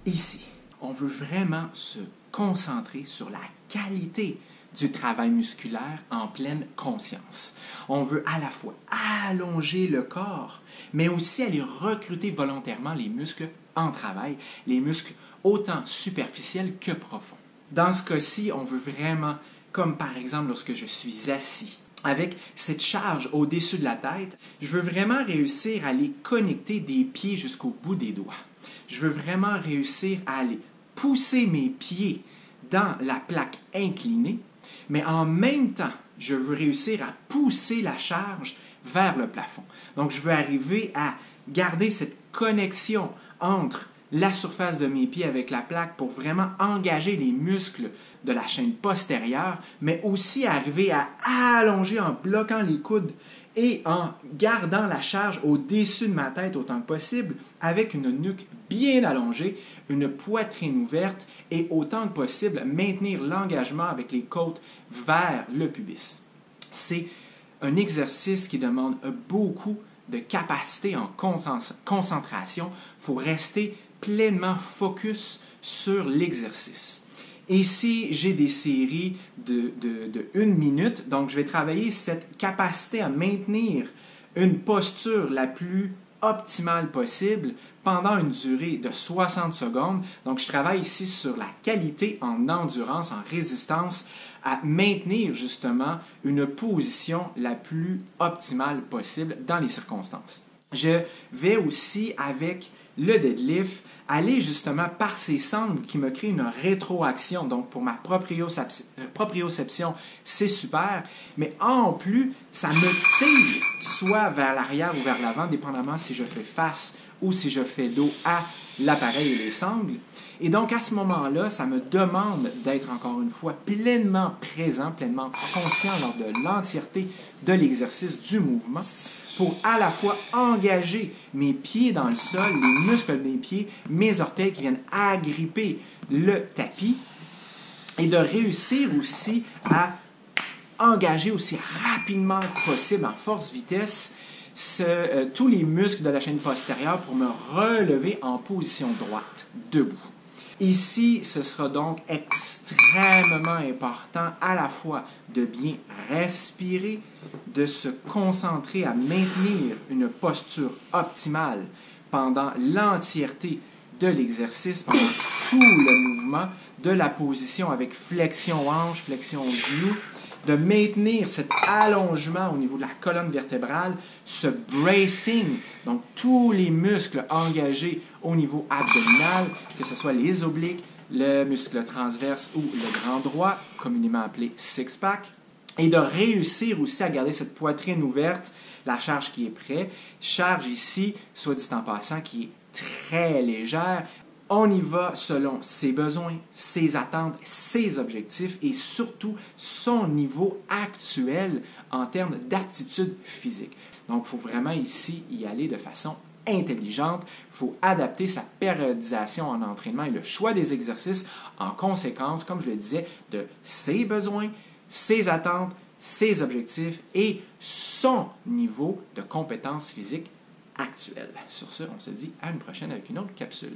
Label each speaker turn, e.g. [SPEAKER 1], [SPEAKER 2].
[SPEAKER 1] Ici, on veut vraiment se concentrer sur la qualité du travail musculaire en pleine conscience. On veut à la fois allonger le corps, mais aussi aller recruter volontairement les muscles en travail, les muscles autant superficiels que profonds. Dans ce cas-ci, on veut vraiment, comme par exemple lorsque je suis assis, avec cette charge au-dessus de la tête, je veux vraiment réussir à aller connecter des pieds jusqu'au bout des doigts. Je veux vraiment réussir à aller pousser mes pieds dans la plaque inclinée, mais en même temps, je veux réussir à pousser la charge vers le plafond. Donc, je veux arriver à garder cette connexion entre la surface de mes pieds avec la plaque pour vraiment engager les muscles de la chaîne postérieure, mais aussi arriver à allonger en bloquant les coudes et en gardant la charge au-dessus de ma tête autant que possible, avec une nuque bien allongée, une poitrine ouverte et autant que possible maintenir l'engagement avec les côtes vers le pubis. C'est un exercice qui demande beaucoup de capacité en concentration. Il faut rester pleinement focus sur l'exercice. Ici, j'ai des séries de 1 minute, donc je vais travailler cette capacité à maintenir une posture la plus optimale possible pendant une durée de 60 secondes. Donc, je travaille ici sur la qualité en endurance, en résistance, à maintenir justement une position la plus optimale possible dans les circonstances. Je vais aussi, avec le deadlift, aller justement par ces sangles qui me créent une rétroaction. Donc, pour ma proprioception, c'est super. Mais en plus, ça me tire soit vers l'arrière ou vers l'avant, dépendamment si je fais face ou si je fais dos à l'appareil et les sangles. Et donc, à ce moment-là, ça me demande d'être encore une fois pleinement présent, pleinement conscient lors de l'entièreté de l'exercice du mouvement pour à la fois engager mes pieds dans le sol, les muscles de mes pieds, mes orteils qui viennent agripper le tapis et de réussir aussi à engager aussi rapidement que possible, en force vitesse, tous les muscles de la chaîne postérieure pour me relever en position droite, debout. Ici, ce sera donc extrêmement important à la fois de bien respirer, de se concentrer à maintenir une posture optimale pendant l'entièreté de l'exercice, pendant tout le mouvement, de la position avec flexion hanche, flexion genou, de maintenir cet allongement au niveau de la colonne vertébrale, ce bracing, donc tous les muscles engagés au niveau abdominal, que ce soit les obliques, le muscle transverse ou le grand droit, communément appelé six-pack, et de réussir aussi à garder cette poitrine ouverte, la charge qui est prête, charge ici, soit dit en passant, qui est très légère. On y va selon ses besoins, ses attentes, ses objectifs et surtout son niveau actuel en termes d'aptitude physique. Donc, il faut vraiment ici y aller de façon intelligente. Il faut adapter sa périodisation en entraînement et le choix des exercices en conséquence, comme je le disais, de ses besoins, ses attentes, ses objectifs et son niveau de compétence physique actuelle. Sur ce, on se dit à une prochaine avec une autre capsule.